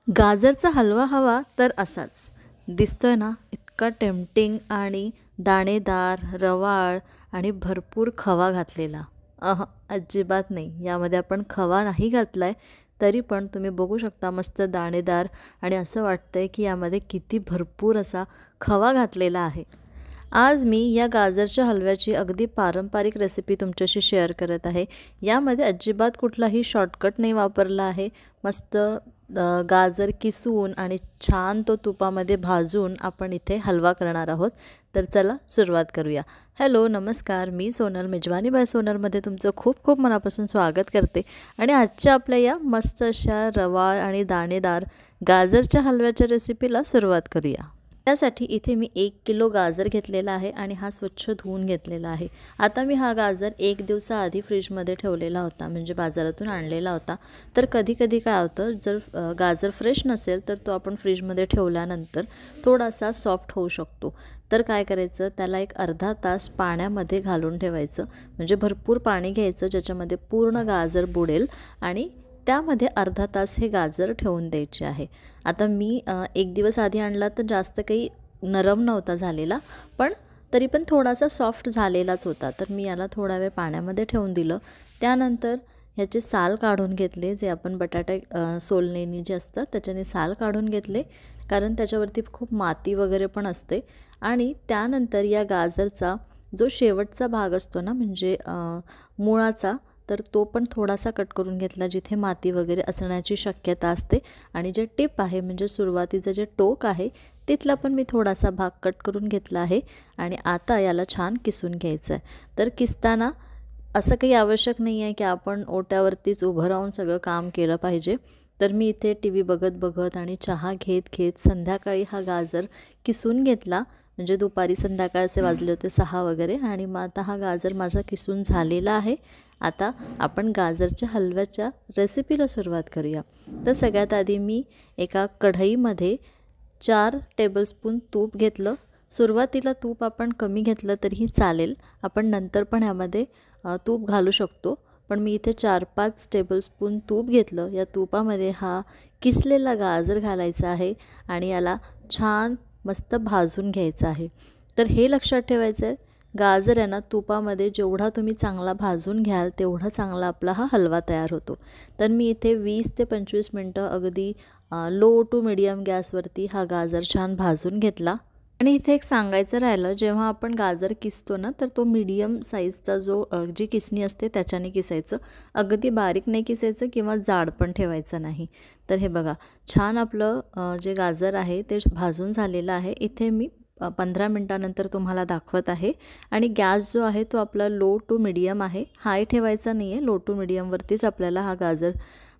गाजरचा हलवा हवा तर असाच दिसतोय ना, इतका टेम्पटिंग आणि दाणेदार, रवाळ आणि भरपूर खवा घातलेला. अजिबात नाही. यामध्ये आपण खवा नाही घातलाय, तरी पण तुम्ही बघू शकता मस्त दाणेदार आणि असं वाटतंय की यामध्ये किती भरपूर असा खवा घातलेला आहे. आज मी या गाजरच्या हलव्याची अगदी पारंपरिक रेसिपी तुमच्याशी शेअर करत आहे. यामध्ये अजिबात कुठलाही शॉर्टकट नाही वापरला आहे. मस्त गाजर किसून आणि छान तो तुपामध्ये भाजून आपण इथे हलवा करणार आहोत. तर चला सुरुवात करूया. हॅलो, नमस्कार. मी सोनल, मेजवानी बाय सोनलमध्ये तुमचं खूप खूप मनापासून स्वागत करते. आणि आजच्या आपल्या या मस्त अशा रवाळ आणि दाणेदार गाजरच्या हलव्याच्या रेसिपीला सुरुवात करूया. त्यासाठी इथे मी 1 किलो गाजर घेतलेला आहे आणि हा स्वच्छ धुवून घेतलेला आहे. आता मी हा गाजर 1 दिवसाआधी फ्रीजमध्ये ठेवलेला होता, म्हणजे बाजारातून आणलेला होता. तर कधी कधी काय होतं, जर गाजर फ्रेश नसेल तर तो आपण फ्रीजमध्ये ठेवल्यानंतर थोडासा सॉफ्ट होऊ शकतो. तर काय करायचं, त्याला एक अर्धा तास पाण्यामध्ये घालून ठेवायचं. म्हणजे भरपूर पाणी घ्यायचं ज्याच्यामध्ये पूर्ण गाजर बुडेल आणि त्यामध्ये अर्धा तास हे गाजर ठेवून द्यायचे आहे. आता मी 1 दिवस आधी आणला तर जास्त काही नरम नव्हता झालेला, पण तरी पण थोडासा सॉफ्ट झालेलाच होता. तर मी याला थोडा वेळ पाण्यामध्ये ठेवून दिलं. त्यानंतर ह्याचे साल काढून घेतले, जे आपण बटाटा सोलणेनी जे असतात त्याच्याने साल काढून घेतले, कारण त्याच्यावरती खूप माती वगैरे पण असते. आणि त्यानंतर या गाजरचा जो शेवटचा भाग असतो ना, म्हणजे मुळाचा, तर तो पण थोडासा कट करून घेतला, जिथे माती वगैरे असण्याची शक्यता असते. आणि जे टिप आहे, म्हणजे सुरुवातीचं जे टोक आहे, तिथला पण मी थोडासा भाग कट करून घेतला आहे. आणि आता याला छान किसून घ्यायचं आहे. तर किसताना असं काही आवश्यक नाही आहे की आपण ओट्यावरतीच उभं राहून सगळं काम केलं पाहिजे. तर मी इथे टी व्ही बघत बघत आणि चहा घेत घेत संध्याकाळी हा गाजर किसून घेतला. म्हणजे दुपारी संध्याकाळ असे वाजले होते 6 वगैरे. आणि मग आता हा गाजर माझा किसून झालेला आहे. आता आपण गाजरच्या हलव्याच्या रेसिपीला सुरुवात करूया. तर सगळ्यात आधी मी एका कढईमध्ये 4 टेबलस्पून तूप घेतलं. सुरुवातीला तूप आपण कमी घेतलं तरीही चालेल, आपण नंतर पण ह्यामध्ये तूप घालू शकतो. पण मी इथे 4-5 टेबलस्पून तूप घेतलं. या तुपामध्ये हा किसलेला गाजर घालायचा आहे आणि याला छान मस्त भाजून घ्यायचं आहे. तर हे लक्षात ठेवायचं आहे, गाजर आहे ना, तुपामध्ये जेवढा तुम्ही चांगला भाजून घ्याल तेवढा चांगला आपला हा हलवा तयार होतो. तर मी इथे 20 ते 25 मिनटं अगदी लो टू मीडियम गॅसवरती हा गाजर छान भाजून घेतला. आणि इथे एक सांगायचं राहिलं, जेव्हा आपण गाजर किसतो ना, तर तो मीडियम साईजचा जो जी किसणी असते त्याच्याने किसायचं. अगदी बारीक नाही किसायचं किंवा जाड पण ठेवायचं नाही. तर हे बघा, छान आपलं जे गाजर आहे ते भाजून झालेलं आहे. इथे मी 15 मिनटानंतर तुम्हाला दाखवत आहे. आणि गॅस जो आहे तो आपला लो टू मीडियम आहे, हाय ठेवायचा नाही आहे. लो टू मीडियमवरतीच आपल्याला हा गाजर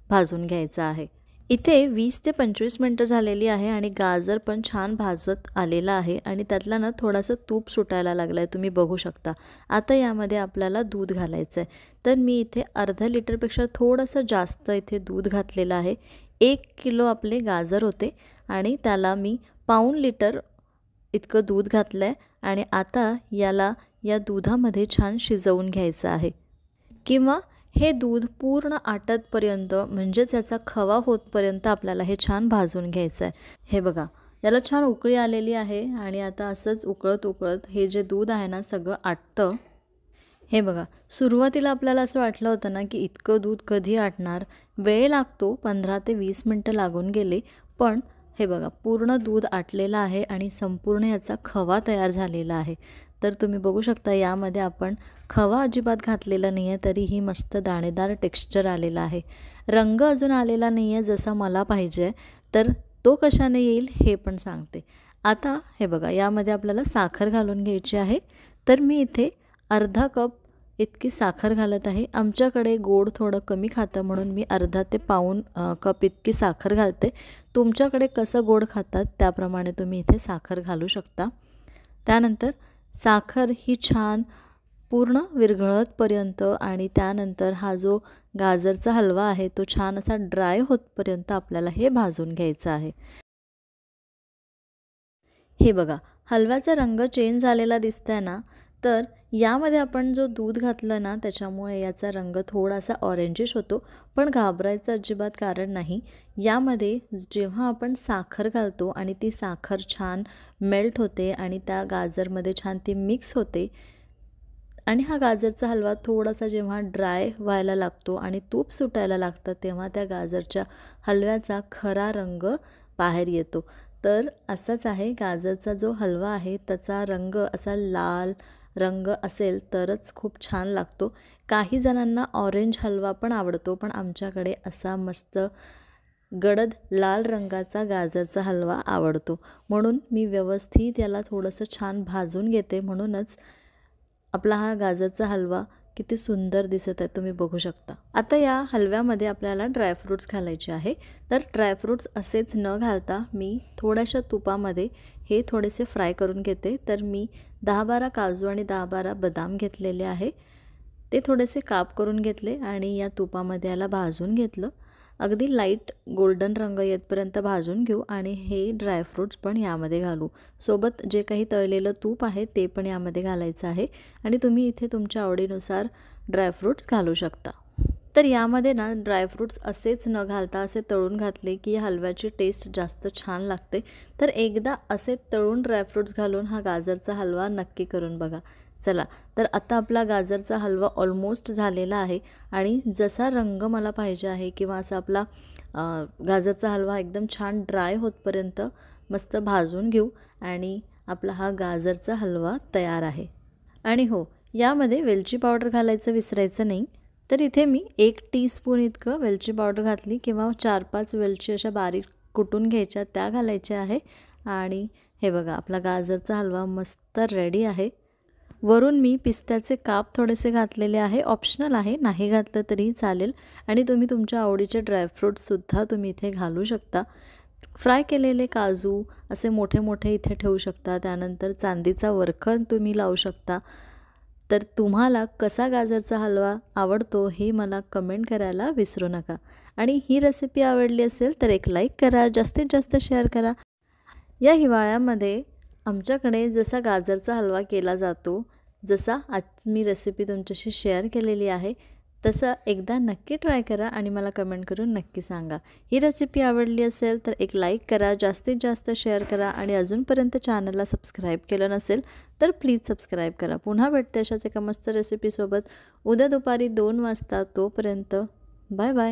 भाजून घ्यायचा आहे. इथे 20 ते 25 मिनटं झालेली आहे आणि गाजर पण छान भाजत आलेला आहे आणि त्यातला ना थोडासा तूप सुटायला लागला आहे, तुम्ही बघू शकता. आता यामध्ये आपल्याला दूध घालायचं आहे. तर मी इथे अर्धा लिटरपेक्षा थोडंसं जास्त इथे दूध घातलेलं आहे. 1 किलो आपले गाजर होते आणि त्याला मी पाऊण लिटर इतकं दूध घातलं आहे. आणि आता या दुधामध्ये छान शिजवून घ्यायचं आहे, किंवा हे दूध पूर्ण आटतपर्यंत, म्हणजेच याचा खवा होतपर्यंत आपल्याला हे छान भाजून घ्यायचं आहे. हे बघा, याला छान उकळी आलेली आहे आणि आता असंच उकळत उकळत हे जे दूध आहे ना सगळं आटतं. हे बघा, सुरुवातीला आपल्याला असं वाटलं होतं ना की इतकं दूध कधी आटणार, वेळ लागतो, 15 ते 20 मिनटं लागून गेले. पण हे बघा, पूर्ण दूध आटलेलं आहे आणि संपूर्ण याचा खवा तयार झालेला आहे. तर तुम्ही बघू शकता, यामध्ये आपण खवा अजिबात घातलेला नाही आहे, तरीही मस्त दाणेदार टेक्स्चर आलेला आहे. रंग अजून आलेला नाही आहे जसा मला पाहिजे, तर तो कशाने येईल हे पण सांगते. आता हे बघा, यामध्ये आपल्याला साखर घालून घ्यायची आहे. तर मी इथे अर्धा कप इतकी साखर घालत आहे. आमच्याकडे गोड थोडं कमी खातं म्हणून मी अर्धा ते पाऊण कप इतकी साखर घालते. तुमच्याकडे कसं गोड खातात त्याप्रमाणे तुम्ही इथे साखर घालू शकता. त्यानंतर साखर ही छान पूर्ण विरघळतपर्यंत आणि त्यानंतर हा जो गाजरचा हलवा आहे तो छान असा ड्राय होतपर्यंत आपल्याला हे भाजून घ्यायचं आहे. हे बघा, हलव्याचा रंग चेंज झालेला दिसतंय ना, तर यामध्ये आपण जो दूध घातलं ना त्याच्यामुळे याचा रंग थोडासा ऑरेंजिश होतो, पण घाबरायचं अजिबात कारण नाही. यामध्ये जेव्हा आपण साखर घालतो आणि ती साखर छान मेल्ट होते आणि त्या गाजरमध्ये छान ती मिक्स होते आणि हा गाजरचा हलवा थोडासा जेव्हा ड्राय व्हायला लागतो आणि तूप सुटायला लागतं तेव्हा त्या गाजरच्या हलव्याचा खरा रंग बाहेर येतो. तर असाच आहे गाजरचा जो हलवा आहे त्याचा रंग असा लाल रंग असेल तरच खूप छान लागतो. काही जणांना ऑरेंज हलवा पण आवडतो, पण आमच्याकडे असा मस्त गडद लाल रंगाचा गाजरचा हलवा आवडतो. म्हणून मी व्यवस्थित याला थोडंसं छान भाजून घेते. म्हणूनच आपला हा गाजरचा हलवा किती सुंदर दिसत आहे तुम्ही बघू शकता. आता या हलव्यामध्ये आपल्याला ड्रायफ्रूट्स घालायचे आहे. तर ड्रायफ्रूट्स असेच न घालता मी थोड्याशा तुपामध्ये हे थोडेसे फ्राय करून घेते. तर मी 10-12 काजू आणि 10-12 बदाम घेतलेले आहे. ते थोडेसे काप करून घेतले आणि या तुपामध्ये याला भाजून घेतलं. अगदी लाईट गोल्डन रंग येतपर्यंत भाजून घेऊ आणि हे ड्रायफ्रूट्स पण यामध्ये घालू. सोबत जे काही तळलेलं तूप आहे ते पण यामध्ये घालायचं आहे आणि तुम्ही इथे तुमच्या आवडीनुसार ड्रायफ्रूट्स घालू शकता. तर यामध्ये ना ड्रायफ्रूट्स असेच न घालता असे तळून घातले की हलव्याची टेस्ट जास्त छान लागते. तर एकदा असे तळून ड्रायफ्रूट्स घालून हा गाजरचा हलवा नक्की करून बघा. चला, तर आता आपला गाजरचा हलवा ऑलमोस्ट झालेला आहे आणि जसा रंग मला पाहिजे आहे किंवा असा आपला गाजरचा हलवा एकदम छान ड्राय होतपर्यंत मस्त भाजून घेऊ आणि आपला हा गाजरचा हलवा तयार आहे. आणि हो, यामध्ये वेलची पावडर घालायचं विसरायचं नाही. तर इथे मी 1 टीस्पून इतकं वेलची पावडर घातली किंवा 4-5 वेलची अशा बारीक कुटून घ्यायच्या त्या घालायच्या आहे. आणि हे बघा आपला गाजरचा हलवा मस्त रेडी आहे. वरून मी पिस्त्याचे काप थोडेसे घातलेले आहे. ऑप्शनल आहे, नाही घातलं तरी चालेल आणि तुम्ही तुमच्या आवडीचे ड्रायफ्रूट्ससुद्धा तुम्ही इथे घालू शकता. फ्राय केलेले काजू असे मोठे मोठे इथे ठेवू शकता. त्यानंतर चांदीचा वरखण तुम्ही लावू शकता. तर तुम्हाला कसा गाजरचा हलवा आवडतो हे मला कमेंट करायला विसरू नका. आणि ही रेसिपी आवडली असेल तर एक लाईक करा, जास्तीत जास्त शेअर करा. या हिवाळ्यामध्ये आमच्याकडे जसा गाजरचा हलवा केला जातो, जसा आज मी रेसिपी तुमच्याशी शेअर केलेली आहे, तसं एकदा नक्की ट्राय करा आणि मला कमेंट करून नक्की सांगा. ही रेसिपी आवडली असेल तर एक लाईक करा, जास्तीत जास्त शेअर करा आणि अजूनपर्यंत चॅनलला सबस्क्राईब केलं नसेल तर प्लीज सबस्क्राईब करा. पुन्हा भेटते अशाच एका मस्त रेसिपीसोबत उद्या दुपारी 2 वाजता. तोपर्यंत बाय बाय.